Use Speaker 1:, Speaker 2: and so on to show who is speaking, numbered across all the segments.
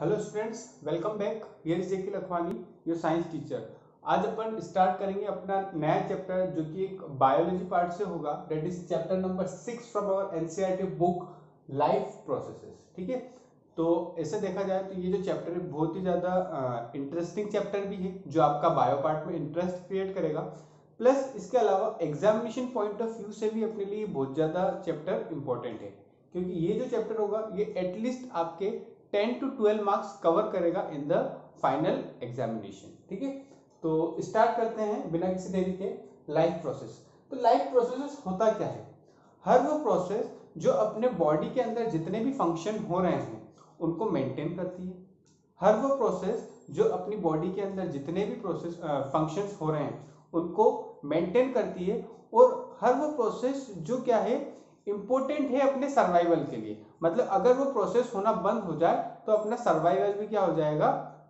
Speaker 1: Hello students, welcome back. Here is JK Lakhwani, your science teacher. आज अपन start करेंगे अपना नया चैप्टर जो कि एक बायोलॉजी पार्ट से होगा। That is chapter number 6 from our NCERT book life processes. ठीक है, तो ऐसे देखा जाए तो ये जो चैप्टर है बहुत ही ज़्यादा इंटरेस्टिंग चैप्टर भी है जो आपका बायो पार्ट में इंटरेस्ट क्रिएट करेगा। प्लस इसके अलावा एग्जामिनेशन पॉइंट ऑफ व्यू से भी अपने लिए बहुत ज़्यादा चैप्टर इंपॉर्टेंट है, क्योंकि ये जो चैप्टर होगा ये एटलीस्ट आपके 10 to 12 मार्क्स कवर करेगा इन द फाइनल एग्जामिनेशन। ठीक है, तो स्टार्ट करते हैं बिना किसी देरी के। Life process. तो लाइफ प्रोसेस होता क्या है? हर वो प्रोसेस जो अपने बॉडी के अंदर जितने भी फंक्शन हो रहे हैं उनको मेंटेन करती है। हर वो प्रोसेस जो अपनी बॉडी के अंदर जितने भी प्रोसेस फंक्शंस हो रहे हैं उनको मेंटेन करती है। और हर वो प्रोसेस जो क्या है, इंपॉर्टेंट है अपने सर्वाइवल के लिए। मतलब अगर वो प्रोसेस होना बंद हो जाए तो अपना सर्वाइवल भी क्या हो जाएगा,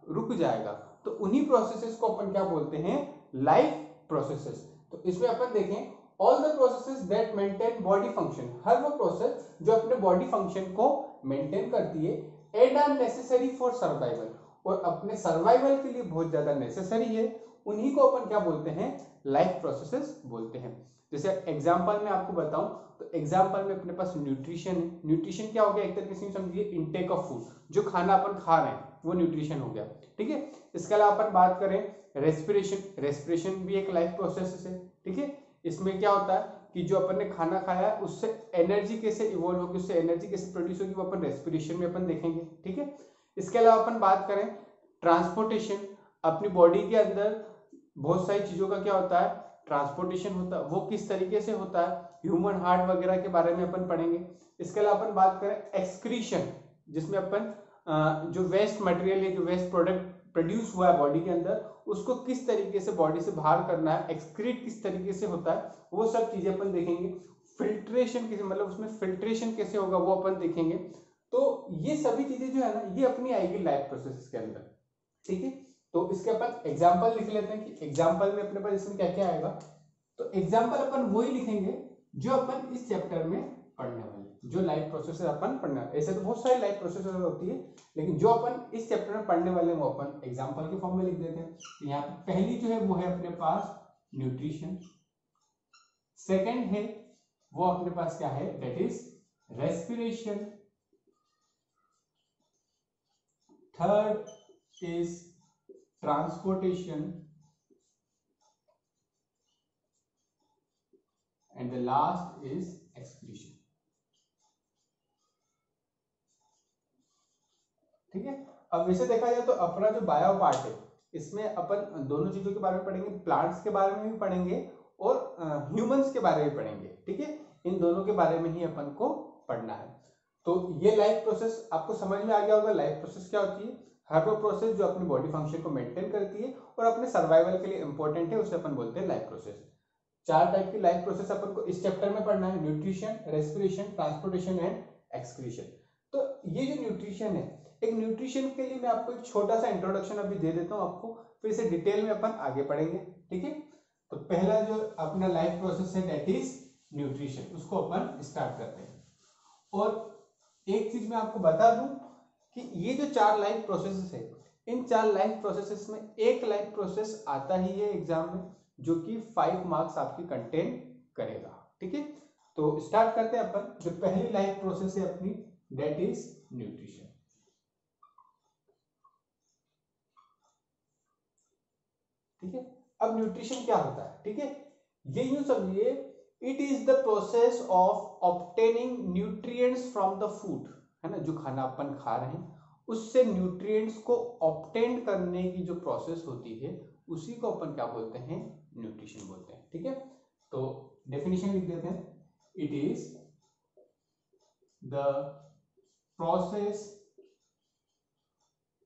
Speaker 1: रुक जाएगा। तो उन्हीं प्रोसेसेस को अपन क्या बोलते हैं, लाइफ प्रोसेसेस। तो इसमें अपन देखें, all the processes that maintain body function. हर वो प्रोसेस जो अपने बॉडी फंक्शन को मेंटेन करती है and are necessary for survival, और अपने सर्वाइवल के लिए बहुत ज्यादा नेसेसरी है, उन्हीं को अपन क्या बोलते हैं, लाइफ प्रोसेसेस बोलते हैं। जैसे एग्जांपल में आपको बताऊं तो एग्जांपल में अपने पास न्यूट्रिशन है। न्यूट्रिशन क्या हो गया, एक तरीके से समझिए इनटेक ऑफ फूड, जो खाना अपन खा रहे हैं वो न्यूट्रिशन हो गया। ठीक है, इसके अलावा अपन बात करें रेस्पिरेशन। रेस्पिरेशन भी एक लाइफ प्रोसेस है। ठीक है, इसमें क्या होता है कि जो अपन ने खाना खाया है उससे एनर्जी कैसे इवॉल्व होगी, उससे एनर्जी कैसे प्रोड्यूस होगी, वो अपन रेस्पिरेशन में अपन देखेंगे। ठीक है, इसके अलावा अपन बात करें ट्रांसपोर्टेशन। अपनी बॉडी के अंदर बहुत सारी चीजों का क्या होता है, ट्रांसपोर्टेशन होता है। वो किस तरीके से होता है, ह्यूमन हार्ट वगैरह के बारे में अपन पढ़ेंगे। इसके अलावा अपन बात करें एक्सक्रीशन, जिसमें अपन जो वेस्ट मटेरियल है, जो वेस्ट प्रोडक्ट प्रोड्यूस हुआ है बॉडी के अंदर, उसको किस तरीके से बॉडी से बाहर करना है, एक्सक्रीट किस तरीके से होता है, वो सब चीजें अपन देखेंगे। फिल्ट्रेशन कैसे, मतलब उसमें फिल्ट्रेशन कैसे होगा वो अपन देखेंगे। तो ये सभी चीजें जो है ना, ये अपनी आएगी लाइफ प्रोसेस के अंदर। ठीक है, तो इसके अपन एग्जाम्पल लिख लेते हैं कि एग्जाम्पल में अपने पास इसमें क्या क्या आएगा। तो एग्जाम्पल अपन वही लिखेंगे जो अपन इस चैप्टर में पढ़ने वाले, जो लाइफ प्रोसेस अपन पढ़ना। ऐसे तो बहुत सारी लाइफ प्रोसेस होती है, लेकिन जो अपन इस चैप्टर में पढ़ने वाले वो अपन एग्जाम्पल के फॉर्म में लिख देते हैं। तो यहाँ पे पहली जो है वो है अपने पास न्यूट्रिशन। सेकंड है वो अपने पास क्या है, that is respiration. Third is transportation, and the last is excretion. ठीक है, अब वैसे देखा जाए तो अपना जो बायो पार्ट है इसमें अपन दोनों चीजों के बारे में पढ़ेंगे, प्लांट्स के बारे में भी पढ़ेंगे और ह्यूमंस के बारे में पढ़ेंगे। ठीक है, इन दोनों के बारे में ही अपन को पढ़ना है। तो ये लाइफ प्रोसेस आपको समझ में आ गया होगा। लाइफ प्रोसेस क्या होती है, हर वो प्रोसेस जो अपनी बॉडी फंक्शन को मेंटेन करती है और अपने सर्वाइवल के लिए इंपॉर्टेंट है, उसे अपन बोलते हैं लाइफ प्रोसेस। चार टाइप की लाइफ प्रोसेस अपन को इस चैप्टर में पढ़ना है, nutrition, respiration, transportation and excretion. तो ये जो न्यूट्रिशन है, एक न्यूट्रिशन के लिए मैं आपको एक छोटा सा इंट्रोडक्शन अभी दे देता हूं आपको, फिर इसे डिटेल में अपन आगे पढ़ेंगे। ठीक है, तो पहला जो अपना लाइफ प्रोसेस है दैट इज न्यूट्रिशन, उसको अपन स्टार्ट करते हैं। और एक चीज मैं आपको बता दूं कि ये जो चार लाइफ प्रोसेसेस है, इन चार लाइफ प्रोसेसेस में एक लाइफ प्रोसेस आता ही है एग्जाम में जो कि 5 मार्क्स आपकी कंटेन करेगा। ठीक है, तो स्टार्ट करते हैं अपन। जो पहली लाइफ प्रोसेस है अपनी दैट इज न्यूट्रिशन। ठीक है, अब न्यूट्रिशन क्या होता है, ठीक है, ये यूं समझिए, it is the process of obtaining nutrients from the food. है ना, जो खाना अपन खा रहे हैं उससे न्यूट्रिएंट्स को ऑब्टेन करने की जो प्रोसेस होती है उसी को अपन क्या बोलते हैं, न्यूट्रिशन बोलते हैं। ठीक है, तो डेफिनेशन लिख देते हैं, it is the process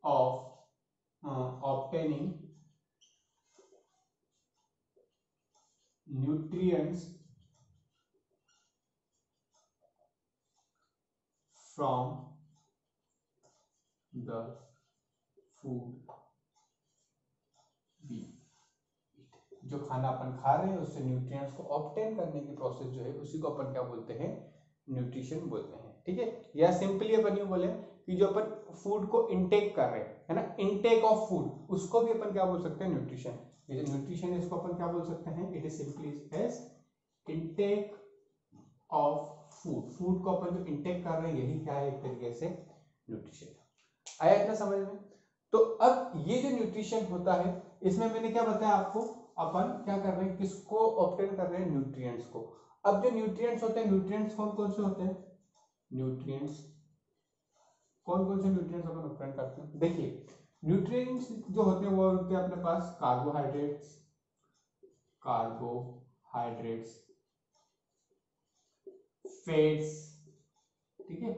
Speaker 1: of obtaining nutrients from the food we eat। जो खाना अपन खा रहे हैं उससे न्यूट्रिएंट्स को ऑब्टेन करने की प्रोसेस जो है उसी को अपन क्या बोलते हैं, न्यूट्रिशन बोलते हैं। ठीक है, या सिंपली अपन यूं बोले कि जो अपन फूड को इनटेक कर रहे हैं, है ना, इनटेक ऑफ फूड, उसको भी अपन क्या बोल सकते हैं, न्यूट्रिशन। ये जो न्यूट्रिशन है इसको अपन क्या बोल सकते हैं, it is simply as intake of food. Food को अपन जो इनटेक कर रहे हैं यही क्या है, एक तरीके से न्यूट्रिशन। आया इतना समझ में? तो अब ये जो न्यूट्रिशन होता है इसमें मैंने क्या बताया आपको, अपन क्या कर रहे हैं, किसको ऑब्टेन कर रहे हैं, न्यूट्रिएंट्स को। अब जो न्यूट्रिएंट्स होते हैं, न्यूट्रिएंट्स कौन कौन से होते हैं, न्यूट्रिएंट्स कौन कौन से न्यूट्रिएंट्स अपन ऑब्टेन करते हैं, देखिए न्यूट्रिएंट्स जो होते हैं वो होते हैं अपने पास कार्बोहाइड्रेट्स, कार्बोहाइड्रेट्स, फैट्स, ठीक है,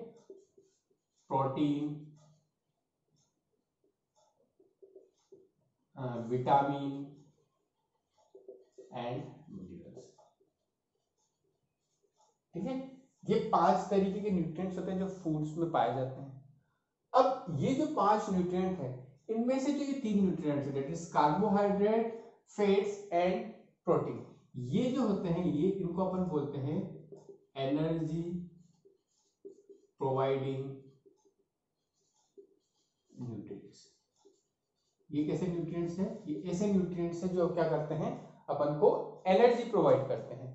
Speaker 1: प्रोटीन, विटामिन एंड मिनरल्स, ठीक है। ये 5 तरीके के न्यूट्रिएंट्स होते हैं जो फूड्स में पाए जाते हैं। अब ये जो 5 न्यूट्रिएंट है इनमें से जो ये 3 न्यूट्रिएंट्स है that is carbohydrate, fats and protein, ये जो होते हैं ये इनको अपन बोलते हैं एनर्जी प्रोवाइडिंग न्यूट्रिएंट्स। ये कैसे न्यूट्रिएंट्स हैं, ये ऐसे न्यूट्रिएंट्स हैं जो क्या करते हैं, अपन को एनर्जी प्रोवाइड करते हैं।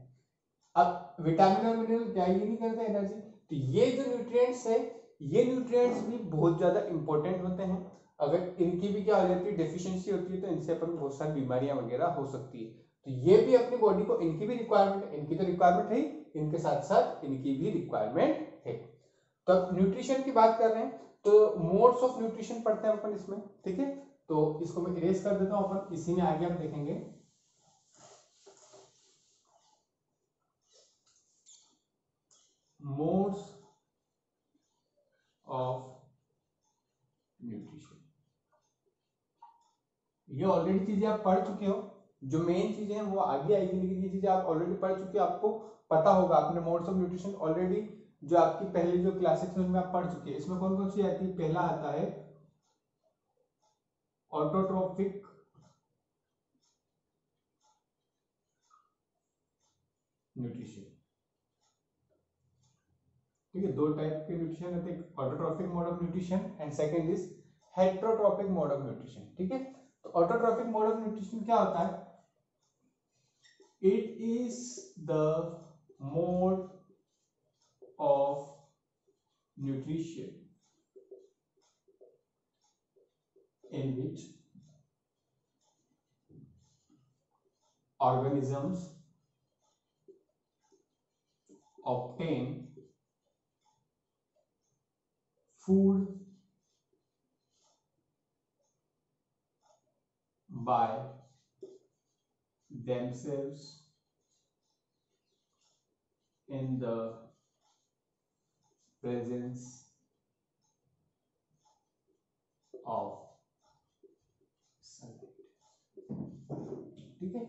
Speaker 1: अब विटामिन और मिनरल क्या ये नहीं करते एनर्जी, तो ये जो न्यूट्रिएंट्स है ये न्यूट्रिएंट्स भी बहुत ज्यादा इंपॉर्टेंट होते हैं। अगर इनकी भी क्या हो जाती है, डेफिशिएंसी होती है, तो इनसे अपन को बहुत सारी बीमारियां वगैरह हो सकती है। तो ये भी अपनी बॉडी को, इनकी भी रिक्वायरमेंट है, इनकी तो रिक्वायरमेंट है ही, इनके साथ साथ इनकी भी रिक्वायरमेंट है। तो अब न्यूट्रिशन की बात कर रहे हैं तो मोड्स ऑफ न्यूट्रिशन पढ़ते हैं अपन इसमें, ठीक है। तो इसको मैं इरेज कर देता हूं, अपन इसी में आगे हम देखेंगे। मोड्स ऑफ न्यूट्रिशन, ये ऑलरेडी चीजें आप पढ़ चुके हो, जो मेन चीजें हैं वो आगे आएगी, लेकिन ये चीजें आप ऑलरेडी पढ़ चुके हो, आपको पता होगा, आपने मोड्स ऑफ न्यूट्रिशन ऑलरेडी जो आपकी पहले जो क्लासेस में उनमें आप पढ़ चुके हैं। इसमें कौन कौन सी आती है, पहला आता है ऑटोट्रोफिक न्यूट्रिशन, ठीक है। 2 टाइप के न्यूट्रिशन होते हैं, autotrophic mode of nutrition and second is heterotrophic mode of nutrition, ठीक है। तो ऑटोट्रोफिक मोड ऑफ न्यूट्रिशन क्या होता है, it is the mode of nutrition in which organisms obtain food by themselves in the presence of ठीक है।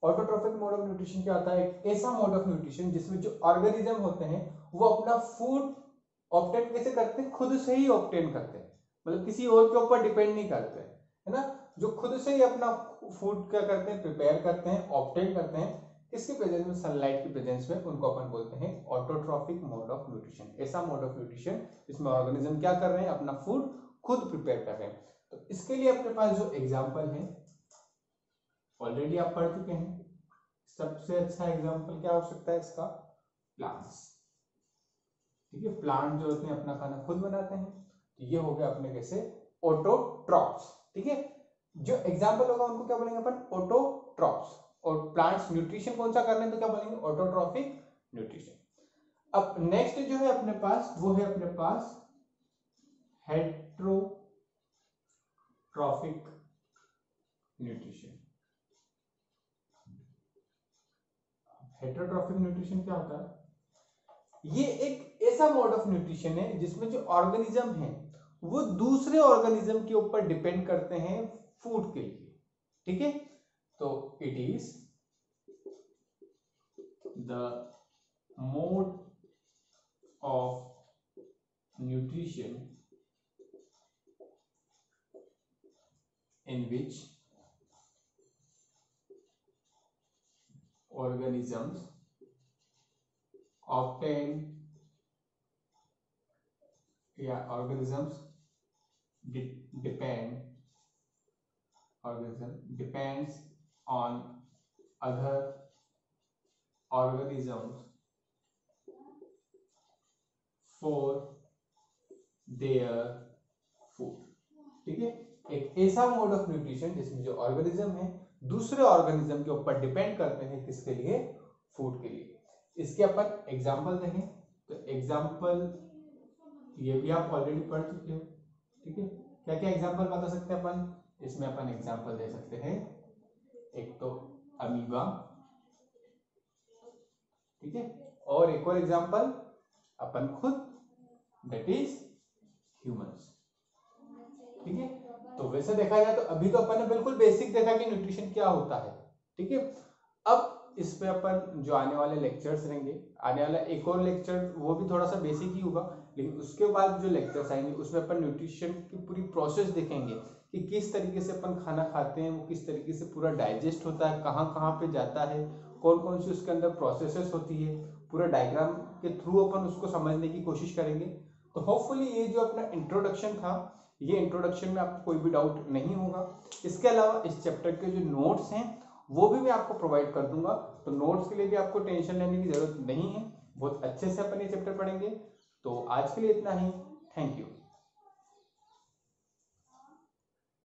Speaker 1: Autotrophic mode of nutrition क्या होता है, एक ऐसा मोड ऑफ न्यूट्रिशन जिसमें जो ऑर्गेनिज्म होते हैं वो अपना फूड ऑब्टेन कैसे करते हैं, खुद से ही ऑब्टेन करते हैं, मतलब किसी और के ऊपर डिपेंड नहीं करते, है ना। जो खुद से ही अपना फूड क्या करते हैं, प्रिपेयर करते हैं, ऑब्टेन करते हैं, किसके प्रेजेंस में, सनलाइट की प्रेजेंस में, उनको अपन बोलते हैं ऑटोट्रोफिक मोड ऑफ न्यूट्रिशन। ऐसा मोड ऑफ न्यूट्रिशन जिसमें ऑर्गेनिज्म क्या कर रहे हैं, अपना फूड खुद प्रिपेयर कर रहे हैं। तो इसके लिए अपने पास जो एग्जाम्पल है ऑलरेडी आप पढ़ चुके हैं। सबसे अच्छा एग्जांपल क्या हो सकता है इसका, प्लांट्स, ठीक है। प्लांट जो होते हैं अपना खाना खुद बनाते हैं, तो ये हो गया अपने कैसे, ऑटोट्रॉप्स, ठीक है। जो एग्जांपल होगा उनको क्या बोलेंगे अपन, ऑटोट्रॉप्स। और प्लांट्स न्यूट्रिशन कौन सा कर रहे हैं तो क्या बोलेंगे, ऑटोट्रॉफिक न्यूट्रिशन। अब नेक्स्ट जो है अपने पास वो है अपने पास हेट्रोट्रॉफिक न्यूट्रिशन। हेटरोट्रॉफिक न्यूट्रिशन क्या होता है, ये एक ऐसा मोड ऑफ न्यूट्रिशन है जिसमें जो ऑर्गेनिज्म है वो दूसरे ऑर्गेनिज्म के ऊपर डिपेंड करते हैं फूड के लिए, ठीक है। तो it is the mode of nutrition in which organisms obtain या organism depends on other organisms for their food। ठीक है, एक ऐसा मोड ऑफ न्यूट्रिशन जिसमें जो ऑर्गेनिज्म है दूसरे ऑर्गेनिज्म के ऊपर डिपेंड करते हैं, किसके लिए? फूड के लिए। इसके अपन एग्जांपल देखें तो एग्जांपल ये भी आप ऑलरेडी पढ़ चुके हो। ठीक है, क्या क्या एग्जांपल बता सकते हैं अपन इसमें? अपन एग्जांपल दे सकते हैं, एक तो अमीबा, ठीक है, और एक और एग्जांपल अपन खुद, दैट इज ह्यूमंस। ठीक है, तो वैसे देखा जाए तो अभी तो अपन ने बिल्कुल बेसिक देखा कि न्यूट्रिशन क्या होता है। ठीक है, अब इस पे अपन जो आने वाले लेक्चर्स रहेंगे, आने वाला एक और लेक्चर वो भी थोड़ा सा बेसिक ही होगा, लेकिन उसके बाद जो लेक्चर्स आएंगे उसमें अपन न्यूट्रिशन की पूरी प्रोसेस देखेंगे कि किस तरीके से अपन खाना खाते हैं, वो किस तरीके से पूरा डाइजेस्ट होता है, कहाँ कहाँ पे जाता है, कौन कौन सी उसके अंदर प्रोसेसेस होती है, पूरा डायग्राम के थ्रू अपन उसको समझने की कोशिश करेंगे। तो होपफुली ये जो अपना इंट्रोडक्शन था, ये इंट्रोडक्शन में आपको कोई भी डाउट नहीं होगा। इसके अलावा इस चैप्टर के जो नोट्स हैं वो भी मैं आपको प्रोवाइड कर दूंगा, तो नोट्स के लिए भी आपको टेंशन लेने की जरूरत नहीं है, बहुत अच्छे से अपन ये चैप्टर पढ़ेंगे। तो आज के लिए इतना ही, थैंक यू।